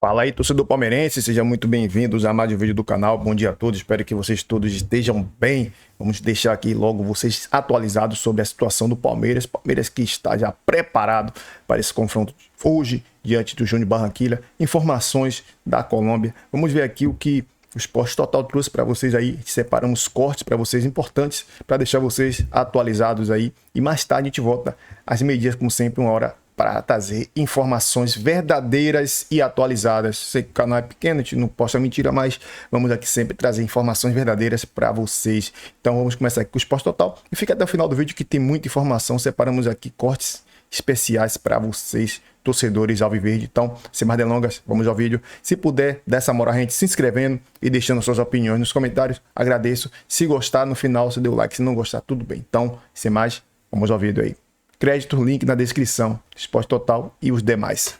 Fala aí, torcedor palmeirense, sejam muito bem-vindos a mais um vídeo do canal. Bom dia a todos, espero que vocês todos estejam bem. Vamos deixar aqui logo vocês atualizados sobre a situação do Palmeiras. Palmeiras que está já preparado para esse confronto hoje, diante do Júnior Barranquilla. Informações da Colômbia. Vamos ver aqui o que o Esporte Total trouxe para vocês aí. Separamos cortes para vocês importantes, para deixar vocês atualizados aí. E mais tarde a gente volta às meio-dia, como sempre, 1 hora, para trazer informações verdadeiras e atualizadas. Sei que o canal é pequeno, a gente não posta mentira, mas vamos aqui sempre trazer informações verdadeiras para vocês. Então vamos começar aqui com o Esporte Total e fica até o final do vídeo que tem muita informação. Separamos aqui cortes especiais para vocês, torcedores alviverde. Então, sem mais delongas, vamos ao vídeo. Se puder, dá essa moral a gente se inscrevendo e deixando suas opiniões nos comentários, agradeço. Se gostar, no final você deu o like, se não gostar, tudo bem. Então, sem mais, vamos ao vídeo aí. Crédito, link na descrição, Esporte Total e os demais.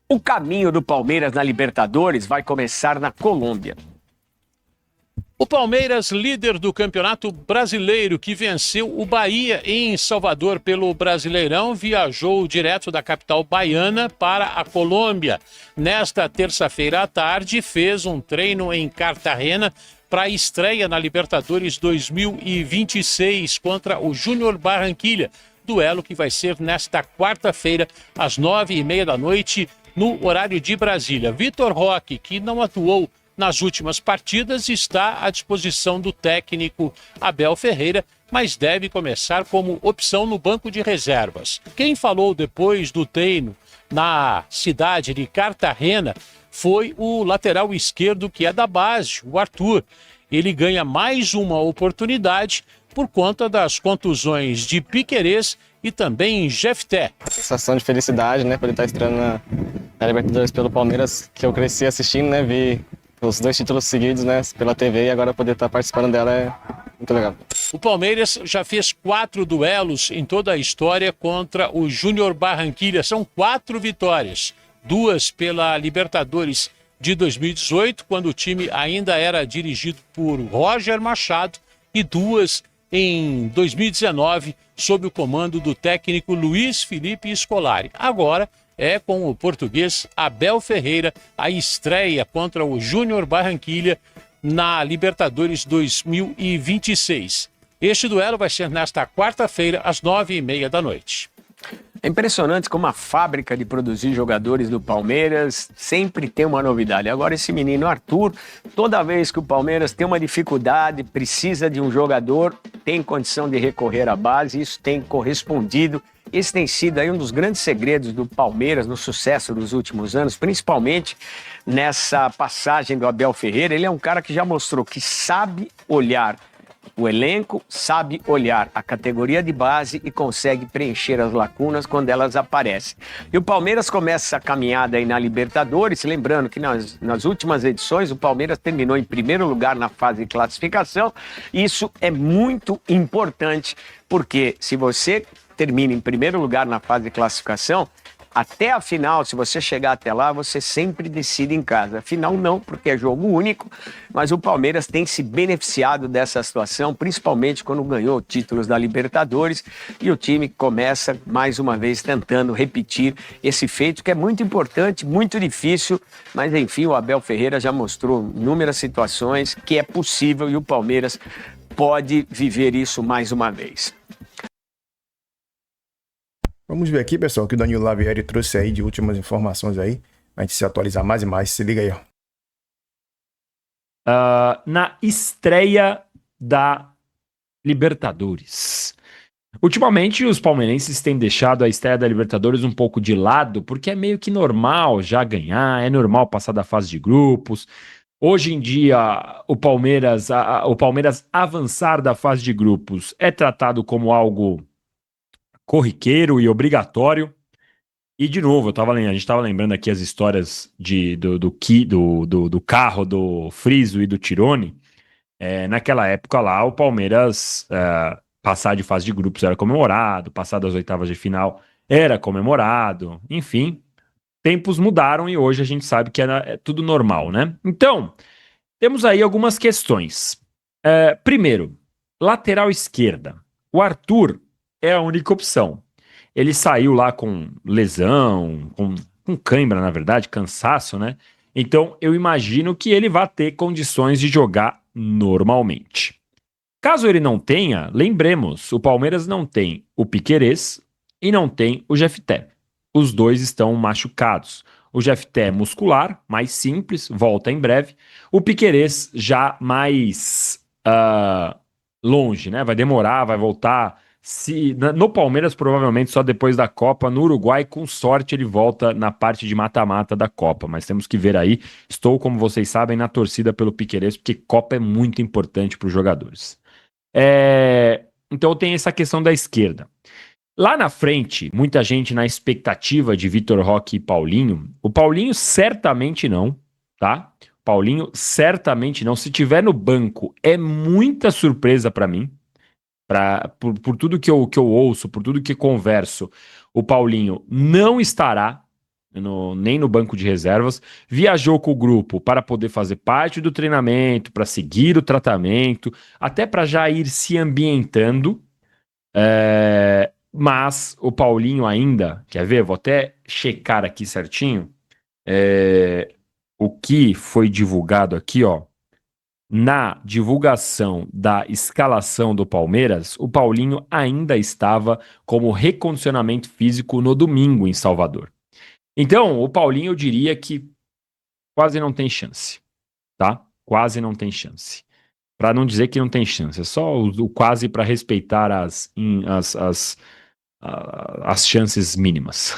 O caminho do Palmeiras na Libertadores vai começar na Colômbia. O Palmeiras, líder do Campeonato Brasileiro, que venceu o Bahia em Salvador pelo Brasileirão, viajou direto da capital baiana para a Colômbia. Nesta terça-feira à tarde, fez um treino em Cartagena para a estreia na Libertadores 2026 contra o Júnior Barranquilla. Duelo que vai ser nesta quarta-feira, às 9h30 da noite, no horário de Brasília. Vitor Roque, que não atuou nas últimas partidas, está à disposição do técnico Abel Ferreira, mas deve começar como opção no banco de reservas. Quem falou depois do treino na cidade de Cartagena foi o lateral esquerdo, que é da base, o Arthur. Ele ganha mais uma oportunidade por conta das contusões de Piquerez e também Jefté. Sensação de felicidade, né, por ele estar estreando na Libertadores pelo Palmeiras, que eu cresci assistindo, né, vi os 2 títulos seguidos, né, pela TV, e agora poder estar participando dela é muito legal. O Palmeiras já fez 4 duelos em toda a história contra o Júnior Barranquilla. São 4 vitórias, 2 pela Libertadores de 2018, quando o time ainda era dirigido por Roger Machado, e 2 em 2019, sob o comando do técnico Luiz Felipe Scolari. Agora é com o português Abel Ferreira a estreia contra o Júnior Barranquilla na Libertadores 2026. Este duelo vai ser nesta quarta-feira, às 9h30 da noite. É impressionante como a fábrica de produzir jogadores do Palmeiras sempre tem uma novidade. Agora esse menino Arthur, toda vez que o Palmeiras tem uma dificuldade, precisa de um jogador, tem condição de recorrer à base, isso tem correspondido. Esse tem sido aí um dos grandes segredos do Palmeiras no sucesso dos últimos anos, principalmente nessa passagem do Abel Ferreira. Ele é um cara que já mostrou que sabe olhar o elenco, sabe olhar a categoria de base e consegue preencher as lacunas quando elas aparecem. E o Palmeiras começa a caminhada aí na Libertadores, lembrando que nas últimas edições o Palmeiras terminou em primeiro lugar na fase de classificação. Isso é muito importante, porque se você termina em primeiro lugar na fase de classificação, até a final, se você chegar até lá, você sempre decide em casa. Afinal, não, porque é jogo único, mas o Palmeiras tem se beneficiado dessa situação, principalmente quando ganhou títulos da Libertadores, e o time começa, mais uma vez, tentando repetir esse feito, que é muito importante, muito difícil, mas enfim, o Abel Ferreira já mostrou inúmeras situações que é possível e o Palmeiras pode viver isso mais uma vez. Vamos ver aqui, pessoal, que o Danilo Lavieri trouxe aí de últimas informações aí, pra gente se atualizar mais e mais. Se liga aí, ó. Na estreia da Libertadores. Ultimamente, os palmeirenses têm deixado a estreia da Libertadores um pouco de lado, porque é meio que normal já ganhar, é normal passar da fase de grupos. Hoje em dia, o Palmeiras avançar da fase de grupos é tratado como algo corriqueiro e obrigatório. E de novo, a gente estava lembrando aqui as histórias do carro do Friso e do Tirone. Naquela época lá, o Palmeiras passar de fase de grupos era comemorado, passar das oitavas de final era comemorado, enfim, tempos mudaram e hoje a gente sabe que é tudo normal, né? Então, temos aí algumas questões. Primeiro, lateral esquerda. O Arthur é a única opção. Ele saiu lá com lesão, com cãibra, na verdade, cansaço, né? Então, eu imagino que ele vai ter condições de jogar normalmente. Caso ele não tenha, lembremos, o Palmeiras não tem o Piquerez e não tem o Jefté. Os dois estão machucados. O Jefté muscular, mais simples, volta em breve. O Piquerez já mais longe, né? Vai demorar, vai voltar. No Palmeiras, provavelmente só depois da Copa. No Uruguai, com sorte, ele volta na parte de mata-mata da Copa. Mas temos que ver aí. Estou, como vocês sabem, na torcida pelo Piquerez, porque Copa é muito importante para os jogadores. Então tem essa questão da esquerda. Lá na frente, muita gente na expectativa de Vitor Roque e Paulinho. O Paulinho certamente não, tá? Paulinho certamente não. Se tiver no banco, é muita surpresa para mim. Por tudo que eu ouço, por tudo que converso, o Paulinho não estará nem no banco de reservas. Viajou com o grupo para poder fazer parte do treinamento, para seguir o tratamento, até para já ir se ambientando. Mas o Paulinho ainda, quer ver? Vou até checar aqui certinho o que foi divulgado aqui, ó. Na divulgação da escalação do Palmeiras, o Paulinho ainda estava como recondicionamento físico no domingo em Salvador. Então, o Paulinho eu diria que quase não tem chance, tá? Quase não tem chance. Para não dizer que não tem chance, é só o quase para respeitar as chances mínimas.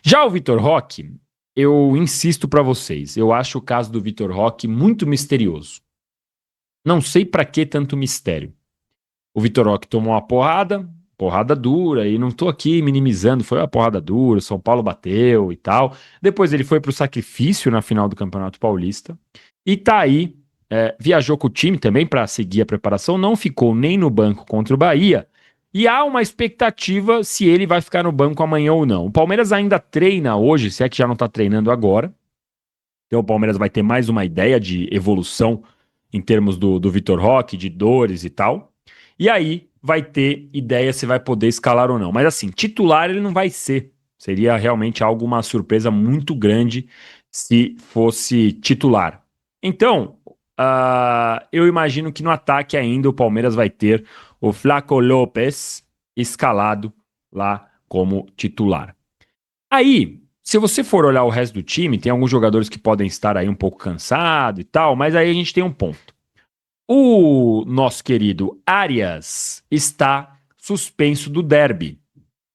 Já o Vitor Roque, eu insisto para vocês, eu acho o caso do Vitor Roque muito misterioso. Não sei para que tanto mistério. O Vitor Roque tomou uma porrada dura, e não tô aqui minimizando, foi uma porrada dura, São Paulo bateu e tal. Depois ele foi pro sacrifício na final do Campeonato Paulista, e tá aí, viajou com o time também para seguir a preparação, não ficou nem no banco contra o Bahia, e há uma expectativa se ele vai ficar no banco amanhã ou não. O Palmeiras ainda treina hoje, se é que já não tá treinando agora, então o Palmeiras vai ter mais uma ideia de evolução em termos do Vitor Roque, de dores e tal, e aí vai ter ideia se vai poder escalar ou não. Mas assim, titular ele não vai ser. Seria realmente uma surpresa muito grande se fosse titular. Então, eu imagino que no ataque ainda o Palmeiras vai ter o Flaco Lopes escalado lá como titular. Aí, se você for olhar o resto do time, tem alguns jogadores que podem estar aí um pouco cansados e tal, mas aí a gente tem um ponto. O nosso querido Arias está suspenso do derby.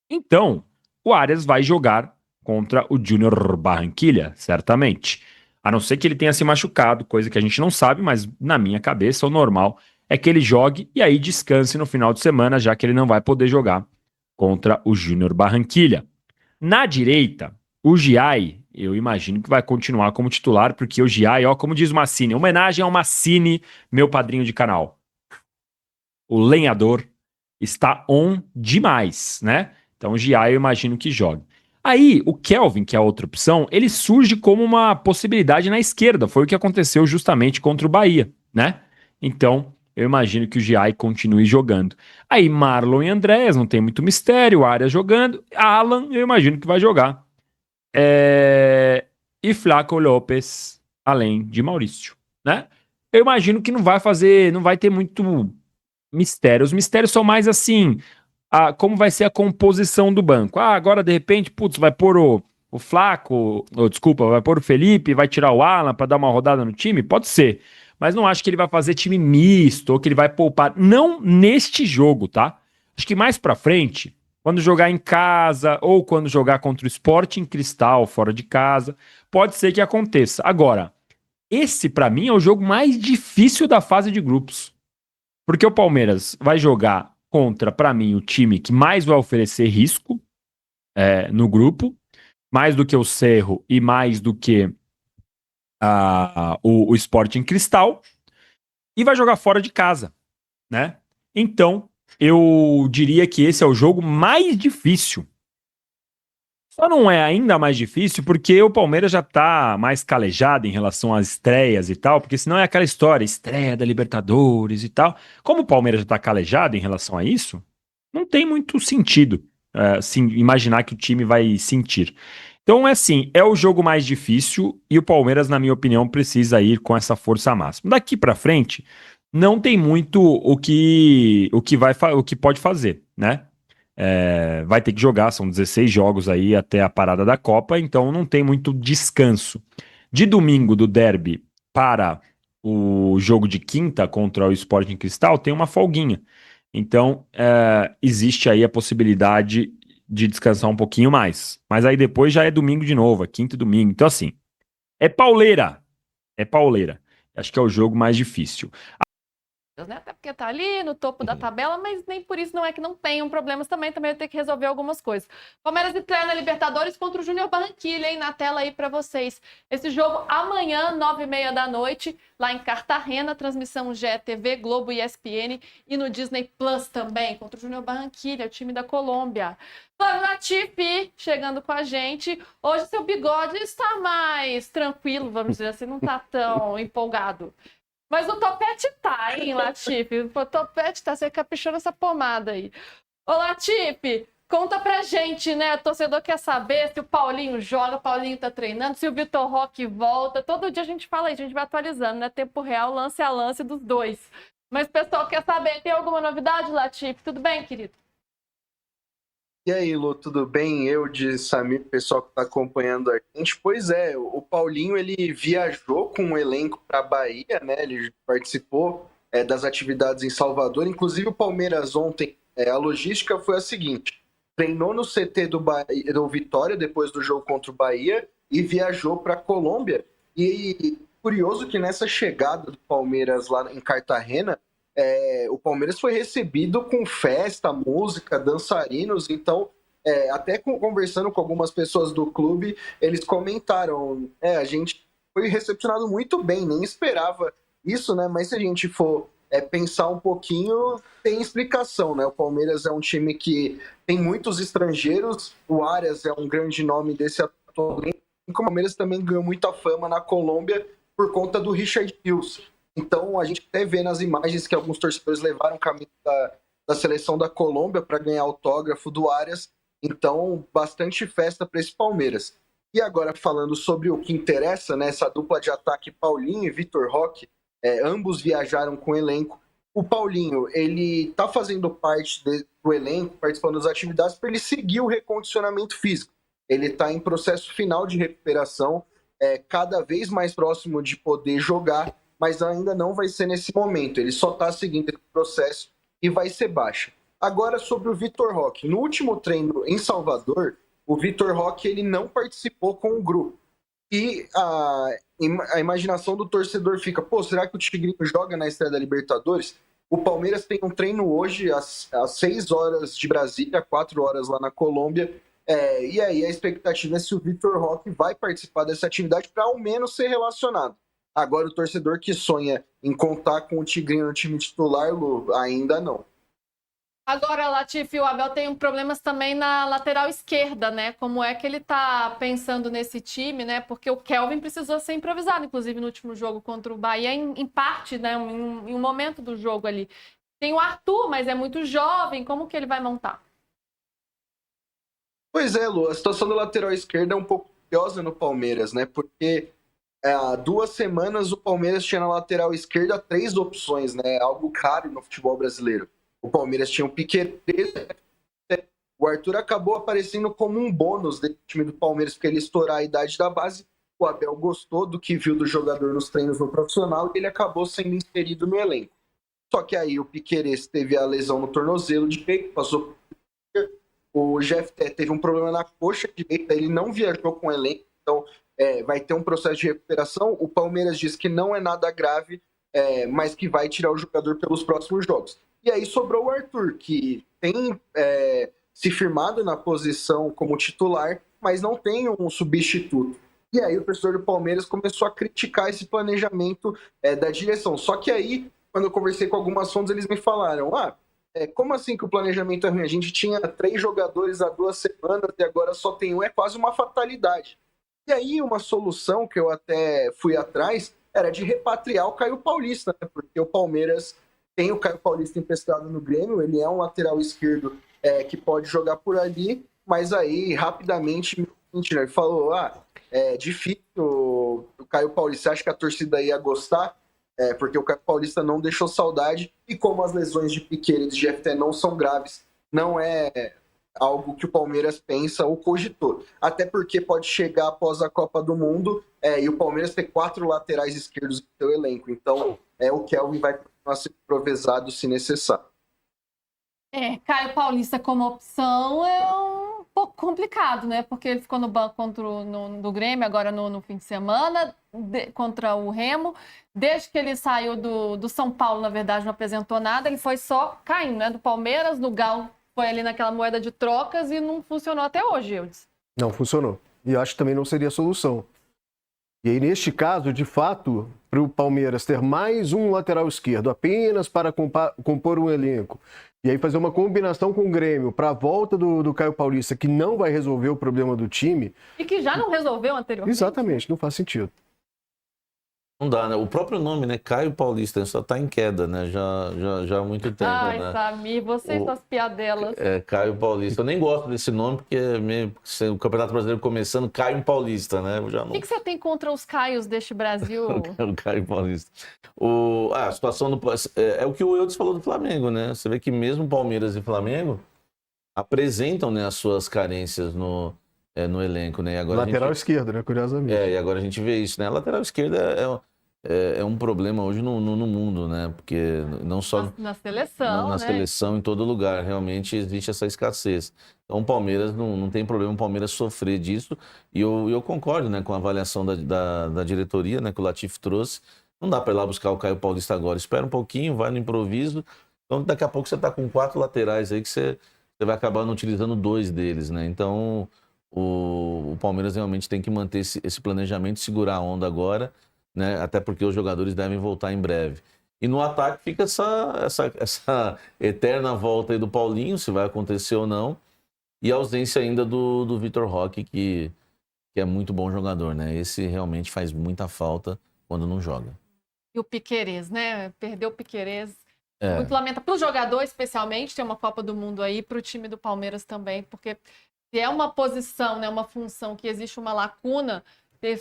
Então, o Arias vai jogar contra o Junior Barranquilla, certamente. A não ser que ele tenha se machucado, coisa que a gente não sabe, mas na minha cabeça o normal é que ele jogue e aí descanse no final de semana, já que ele não vai poder jogar contra o Junior Barranquilla. Na direita, o Giai, eu imagino que vai continuar como titular, porque o Giai, ó, como diz o Massini, homenagem ao Massini, meu padrinho de canal. O lenhador está on demais, né? Então o Giai eu imagino que jogue. Aí, o Kelvin, que é a outra opção, ele surge como uma possibilidade na esquerda. Foi o que aconteceu justamente contra o Bahia, né? Então, eu imagino que o Giai continue jogando. Aí, Marlon e Andrés, não tem muito mistério. Arias jogando. Alan, eu imagino que vai jogar. E Flaco Lopes, além de Maurício, né? Eu imagino que não vai ter muito mistério. Os mistérios são mais assim, como vai ser a composição do banco. Agora de repente, vai pôr o Flaco, vai pôr o Felipe, vai tirar o Alan para dar uma rodada no time? Pode ser, mas não acho que ele vai fazer time misto ou que ele vai poupar, não neste jogo, tá? Acho que mais pra frente, quando jogar em casa ou quando jogar contra o Sporting Cristal fora de casa, pode ser que aconteça. Agora, esse pra mim é o jogo mais difícil da fase de grupos. Porque o Palmeiras vai jogar contra, pra mim, o time que mais vai oferecer risco no grupo, mais do que o Cerro e mais do que o Sporting Cristal, e vai jogar fora de casa, né? Então, eu diria que esse é o jogo mais difícil. Só não é ainda mais difícil porque o Palmeiras já tá mais calejado em relação às estreias e tal, porque senão é aquela história, estreia da Libertadores e tal. Como o Palmeiras já tá calejado em relação a isso, não tem muito sentido imaginar que o time vai sentir. Então, é assim, é o jogo mais difícil e o Palmeiras, na minha opinião, precisa ir com essa força máxima. Daqui pra frente, não tem muito o que pode fazer, né? Vai ter que jogar, são 16 jogos aí até a parada da Copa, então não tem muito descanso. De domingo do derby para o jogo de quinta contra o Sporting Cristal, tem uma folguinha. Então, existe aí a possibilidade de descansar um pouquinho mais. Mas aí depois já é domingo de novo, é quinta e domingo. Então, assim, é pauleira. É pauleira. Acho que é o jogo mais difícil. Né? Até porque tá ali no topo da tabela, mas nem por isso não é que não tenham problemas também vai ter que resolver algumas coisas. Palmeiras estreia na Libertadores contra o Júnior Barranquilla, hein? Na tela aí para vocês. Esse jogo amanhã, 9h30 da noite, lá em Cartagena, transmissão GE, Globo e ESPN e no Disney Plus também, contra o Júnior Barranquilla, o time da Colômbia. Flávio Latifi chegando com a gente. Hoje seu bigode está mais tranquilo, vamos dizer assim, não tá tão empolgado. Mas o topete tá, hein, Latifi? O topete tá, você caprichou nessa pomada aí. Ô, Latifi, conta pra gente, né? O torcedor quer saber se o Paulinho joga, o Paulinho tá treinando, se o Vitor Roque volta. Todo dia a gente fala isso, a gente vai atualizando, né? Tempo real, lance a lance dos dois. Mas o pessoal quer saber, tem alguma novidade, Latifi? Tudo bem, querido? E aí, Lu, tudo bem? Eu, de Samir, pessoal que está acompanhando a gente. Pois é, o Paulinho, ele viajou com o elenco para a Bahia, né? Ele participou das atividades em Salvador. Inclusive, o Palmeiras ontem, a logística foi a seguinte: treinou no CT do Vitória, depois do jogo contra o Bahia, e viajou para a Colômbia. E curioso que nessa chegada do Palmeiras lá em Cartagena, o Palmeiras foi recebido com festa, música, dançarinos. Então, até conversando com algumas pessoas do clube, eles comentaram, a gente foi recepcionado muito bem, nem esperava isso, né? Mas se a gente for pensar um pouquinho, tem explicação, né? O Palmeiras é um time que tem muitos estrangeiros, o Arias é um grande nome desse atualmente, e o Palmeiras também ganhou muita fama na Colômbia por conta do Richard Rios. Então, a gente até vê nas imagens que alguns torcedores levaram o caminho da seleção da Colômbia para ganhar autógrafo do Arias. Então, bastante festa para esse Palmeiras. E agora, falando sobre o que interessa, né, essa dupla de ataque Paulinho e Vitor Roque, ambos viajaram com o elenco. O Paulinho, ele está fazendo parte do elenco, participando das atividades, para ele seguir o recondicionamento físico. Ele está em processo final de recuperação, cada vez mais próximo de poder jogar, mas ainda não vai ser nesse momento. Ele só está seguindo esse processo e vai ser baixa. Agora, sobre o Vitor Roque. No último treino em Salvador, o Vitor Roque ele não participou com o grupo. E a imaginação do torcedor fica, será que o Tigrinho joga na estreia da Libertadores? O Palmeiras tem um treino hoje às 6 horas de Brasília, 4 horas lá na Colômbia. E aí a expectativa é se o Vitor Roque vai participar dessa atividade para ao menos ser relacionado. Agora, o torcedor que sonha em contar com o Tigrinho no time titular, Lu, ainda não. Agora, Latifi, o Abel tem problemas também na lateral esquerda, né? Como é que ele tá pensando nesse time, né? Porque o Kelvin precisou ser improvisado, inclusive no último jogo contra o Bahia, em parte, né? Em um momento do jogo ali. Tem o Arthur, mas é muito jovem, como que ele vai montar? Pois é, Lu, a situação do lateral esquerdo é um pouco curiosa no Palmeiras, né? Porque há 2 semanas o Palmeiras tinha na lateral esquerda 3 opções, né? Algo raro no futebol brasileiro. O Palmeiras tinha um Piquerez, o Arthur acabou aparecendo como um bônus do time do Palmeiras, porque ele estourar a idade da base. O Abel gostou do que viu do jogador nos treinos no profissional e ele acabou sendo inserido no elenco. Só que aí o Piquerez teve a lesão no tornozelo direito, passou. O Jefté teve um problema na coxa direita, ele não viajou com o elenco, então vai ter um processo de recuperação. O Palmeiras diz que não é nada grave, mas que vai tirar o jogador pelos próximos jogos. E aí sobrou o Arthur, que tem se firmado na posição como titular, mas não tem um substituto. E aí o torcedor do Palmeiras começou a criticar esse planejamento da direção. Só que aí, quando eu conversei com algumas fontes, eles me falaram, como assim que o planejamento é ruim? A gente tinha 3 jogadores há 2 semanas e agora só tem um, é quase uma fatalidade. E aí uma solução que eu até fui atrás era de repatriar o Caio Paulista, né? Porque o Palmeiras tem o Caio Paulista emprestado no Grêmio, ele é um lateral esquerdo que pode jogar por ali, mas aí rapidamente seguinte, né? Ele falou, é difícil o Caio Paulista. Você acha que a torcida ia gostar? Porque o Caio Paulista não deixou saudade e como as lesões de Piquerez e de GFT não são graves, não é algo que o Palmeiras pensa ou cogitou. Até porque pode chegar após a Copa do Mundo e o Palmeiras ter 4 laterais esquerdos no seu elenco. Então, o Kelvin vai continuar sendo improvisado se necessário. Caio Paulista como opção é um pouco complicado, né? Porque ele ficou no banco do Grêmio agora no fim de semana, contra o Remo. Desde que ele saiu do São Paulo, na verdade, não apresentou nada. Ele foi só caindo, né? Do Palmeiras, no Galo, foi ali naquela moeda de trocas e não funcionou até hoje, Eudes. Não funcionou. E acho que também não seria a solução. E aí, neste caso, de fato, para o Palmeiras ter mais um lateral esquerdo apenas para compor um elenco, e aí fazer uma combinação com o Grêmio para a volta do Caio Paulista, que não vai resolver o problema do time. E que já não resolveu anteriormente. Exatamente, não faz sentido. Não dá, né? O próprio nome, né? Caio Paulista, só tá em queda, né? Já há muito tempo, Ai, né? Samir, você e suas piadelas. Caio Paulista. Eu nem gosto desse nome, porque o Campeonato Brasileiro começando, Caio Paulista, né? Eu já não... O que você tem contra os Caios deste Brasil? O Caio Paulista. A situação do... É o que o Eudes falou do Flamengo, né? Você vê que mesmo Palmeiras e Flamengo apresentam, né, as suas carências no elenco, né? E agora lateral esquerdo, né? Curiosamente. E agora a gente vê isso, né? A lateral esquerda é um problema hoje no mundo, né? Porque não só na seleção, na né? seleção, em todo lugar, realmente existe essa escassez. Então o Palmeiras não tem problema o Palmeiras sofrer disso. E eu concordo, né, com a avaliação da diretoria, né, que o Latif trouxe. Não dá para ir lá buscar o Caio Paulista agora. Espera um pouquinho, vai no improviso. Então daqui a pouco você está com 4 laterais aí que você vai acabar não utilizando 2 deles, né? Então o Palmeiras realmente tem que manter esse planejamento, segurar a onda agora, né? Até porque os jogadores devem voltar em breve. E no ataque fica essa eterna volta aí do Paulinho, se vai acontecer ou não, e a ausência ainda do Vitor Roque, que é muito bom jogador, né? Esse realmente faz muita falta quando não joga. E o Piquerez, né? Perdeu o Piquerez. Muito lamenta. Para o jogador, especialmente, tem uma Copa do Mundo aí, para o time do Palmeiras também, porque se é uma posição, né, uma função que existe uma lacuna,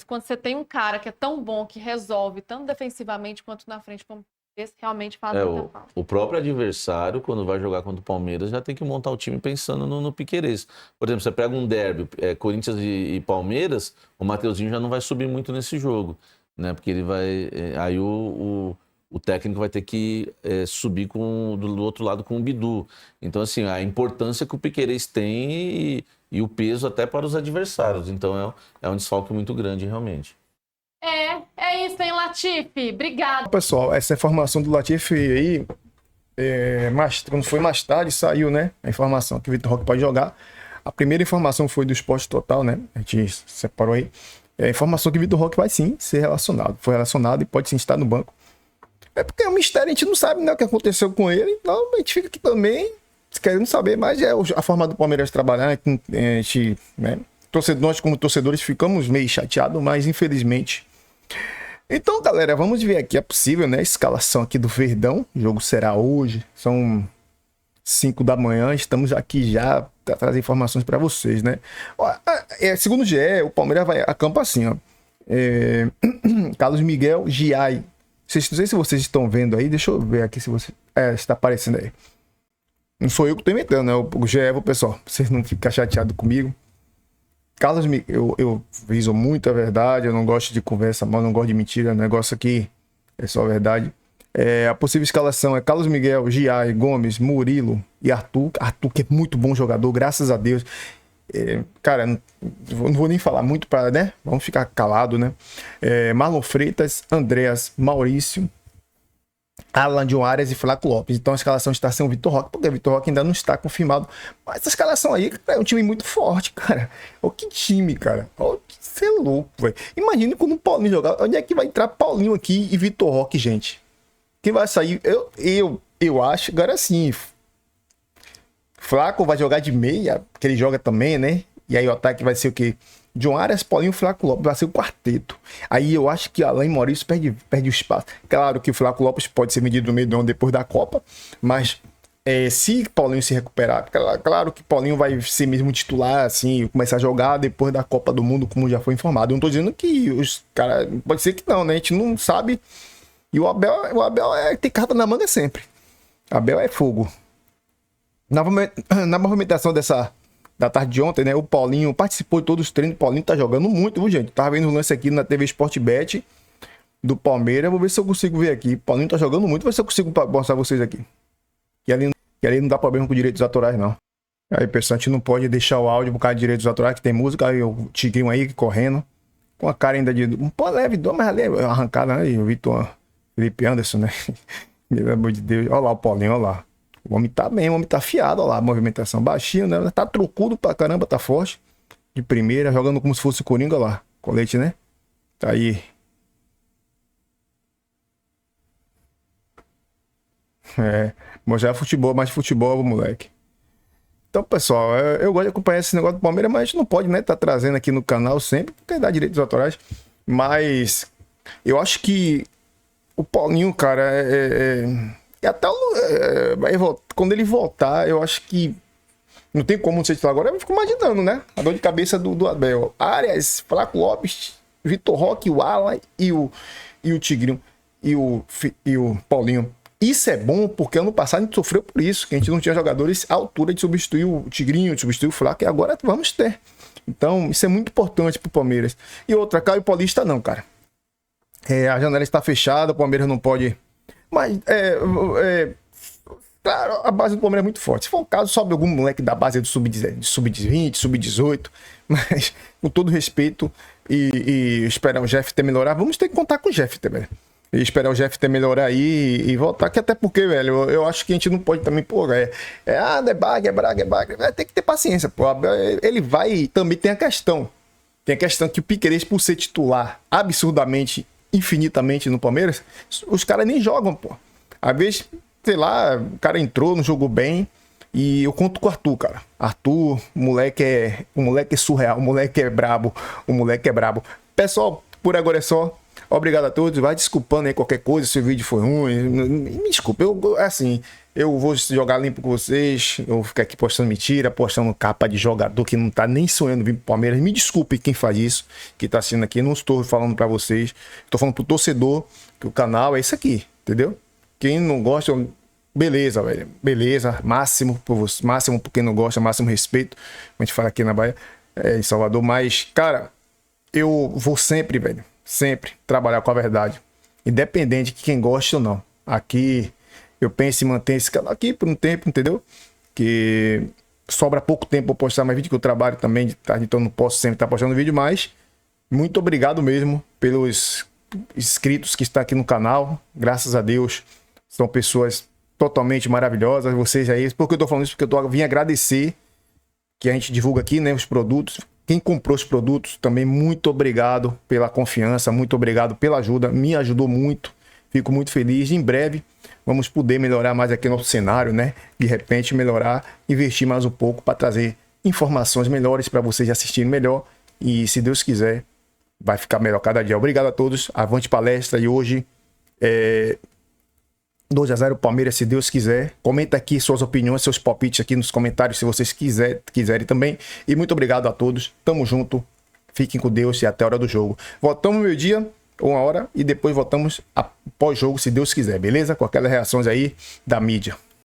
quando você tem um cara que é tão bom, que resolve tanto defensivamente quanto na frente, como esse, realmente faz muita falta. O próprio adversário, quando vai jogar contra o Palmeiras, já tem que montar o time pensando no Piquerez. Por exemplo, você pega um derby, Corinthians e Palmeiras, o Mateuzinho já não vai subir muito nesse jogo, né? Porque ele vai... aí o técnico vai ter que subir do outro lado com o Bidu. Então, assim, a importância que o Piquerez tem e o peso até para os adversários. Então, é um desfalque muito grande, realmente. É isso, hein, Latifi? Obrigado. Pessoal, essa informação do Latifi aí, quando foi mais tarde, saiu, né? A informação que o Vitor Roque pode jogar. A primeira informação foi do Esporte Total, né? A gente separou aí. A informação que o Vitor Roque vai sim ser relacionado. Foi relacionado e pode sim estar no banco. É porque é um mistério, a gente não sabe, né, o que aconteceu com ele. Então a gente fica aqui também querendo saber, mas é a forma do Palmeiras trabalhar, né? A gente, né? Nós como torcedores ficamos meio chateados, mas infelizmente. Então, galera, vamos ver aqui, é possível, né? A escalação aqui do Verdão. O jogo será hoje, são 5 da manhã, estamos aqui já para trazer informações para vocês, né? Segundo o GE, o Palmeiras vai a campo assim, ó. Carlos Miguel, Giai. Não sei se vocês estão vendo aí, deixa eu ver aqui se você... está aparecendo aí. Não sou eu que estou inventando, né? O GE, pessoal, pra vocês não ficarem chateados comigo. Carlos Miguel, eu viso muito a verdade, eu não gosto de conversa mal, não gosto de mentira, o negócio aqui é só a verdade. A possível escalação é Carlos Miguel, Giai, Gomes, Murilo e Arthur. Arthur, que é muito bom jogador, graças a Deus. Cara, não vou nem falar muito para, né? Vamos ficar calado, né? Marlon Freitas, Andreas, Maurício, Alan de Arias e Flaco Lopes. Então a escalação está sem o Vitor Roque, porque o Vitor Roque ainda não está confirmado. Mas essa escalação aí, cara, é um time muito forte, cara. Olha que time, cara. Olha que você é louco, velho. Imagina quando o Paulinho jogar. Onde é que vai entrar Paulinho aqui e Vitor Roque, gente? Quem vai sair? Eu acho, agora sim. Flaco vai jogar de meia, que ele joga também, né? E aí o ataque vai ser o quê? John Arias, Paulinho, Flaco Lopes, vai ser o quarteto. Aí eu acho que Alain Maurício perde o espaço. Claro que o Flaco Lopes pode ser vendido no meio do ano depois da Copa, mas se Paulinho se recuperar, claro que Paulinho vai ser mesmo titular, assim, começar a jogar depois da Copa do Mundo, como já foi informado. Eu não tô dizendo que os caras. Pode ser que não, né? A gente não sabe. E o Abel tem carta na manga sempre. Abel é fogo. Na movimentação da tarde de ontem, né? O Paulinho participou de todos os treinos. O Paulinho tá jogando muito, viu, gente? Tava vendo o lance aqui na TV Sportbet do Palmeiras. Vou ver se eu consigo ver aqui. O Paulinho tá jogando muito. Vou ver se eu consigo mostrar vocês aqui. Que ali não dá problema com direitos autorais, não. Aí, pessoal, a gente não pode deixar o áudio por causa de direitos autorais, que tem música. Aí o Tigrinho aí correndo. Com a cara ainda de. Um pô leve, mas ali arrancada, né? E o Vitor Felipe Anderson, né? Pelo amor de Deus. Olha lá o Paulinho, olha lá. O homem tá bem, o homem tá afiado, olha lá. A movimentação baixinho, né? Tá trucudo pra caramba, tá forte. De primeira, jogando como se fosse o Coringa, olha lá. Colete, né? Tá aí. Mostrar futebol, mais futebol, moleque. Então, pessoal, eu gosto de acompanhar esse negócio do Palmeiras, mas a gente não pode, né, tá trazendo aqui no canal sempre, porque dá direitos autorais. Mas eu acho que o Paulinho, cara, até quando ele voltar, eu acho que não tem como você falar agora, eu fico imaginando, né? A dor de cabeça do Abel. Arias, Flaco Lopes, Vitor Roque, o Alan e o Tigrinho e o Paulinho. Isso é bom porque ano passado a gente sofreu por isso, que a gente não tinha jogadores à altura de substituir o Tigrinho, de substituir o Flaco, e agora vamos ter. Então, isso é muito importante pro Palmeiras. E outra, Caio Paulista não, cara. A janela está fechada, o Palmeiras não pode... Mas, claro, a base do Palmeiras é muito forte. Se for o caso, sobe algum moleque da base do sub-20, sub-18, mas com todo respeito e esperar o Jeff ter melhorar, vamos ter que contar com o Jeff também. E esperar o Jeff ter melhorar aí e voltar, que até porque, velho, eu acho que a gente não é bagre, vai ter que ter paciência, pô. Ele vai, também tem a questão que o Piquerez, por ser titular absurdamente, infinitamente no Palmeiras, os caras nem jogam, pô. Às vezes, sei lá, o cara entrou, não jogou bem, e eu conto com o Arthur, cara. Arthur, o moleque é surreal, o moleque é brabo. Pessoal, por agora é só. Obrigado a todos. Vai desculpando aí qualquer coisa, se o vídeo foi ruim. Me desculpa. Eu vou jogar limpo com vocês. Eu vou ficar aqui postando mentira, postando capa de jogador que não tá nem sonhando vir pro Palmeiras. Me desculpe quem faz isso, que tá assistindo aqui. Não estou falando pra vocês. Estou falando pro torcedor que o canal é isso aqui, entendeu? Quem não gosta, beleza, velho. Beleza. Máximo por você. Máximo por quem não gosta, máximo respeito. A gente fala aqui na Bahia, em Salvador. Mas, cara, eu vou sempre, velho. Sempre trabalhar com a verdade, independente de quem gosta ou não. Aqui eu penso em manter esse canal aqui por um tempo, entendeu? Que sobra pouco tempo para postar mais vídeo, que eu trabalho também de tarde, então não posso sempre estar postando vídeo, mas muito obrigado mesmo pelos inscritos que estão aqui no canal. Graças a Deus, são pessoas totalmente maravilhosas, vocês aí. Por que eu tô falando isso? Porque eu vim agradecer que a gente divulga aqui, né, os produtos. Quem comprou os produtos também, muito obrigado pela confiança, muito obrigado pela ajuda, me ajudou muito, fico muito feliz. Em breve vamos poder melhorar mais aqui nosso cenário, né? De repente melhorar, investir mais um pouco para trazer informações melhores para vocês assistirem melhor e, se Deus quiser, vai ficar melhor cada dia. Obrigado a todos, avante palestra. E hoje 2-0 Palmeiras, se Deus quiser. Comenta aqui suas opiniões, seus palpites aqui nos comentários, se vocês quiserem também. E muito obrigado a todos. Tamo junto. Fiquem com Deus e até a hora do jogo. Voltamos meio-dia, 1 hora, e depois voltamos após jogo, se Deus quiser, beleza? Com aquelas reações aí da mídia.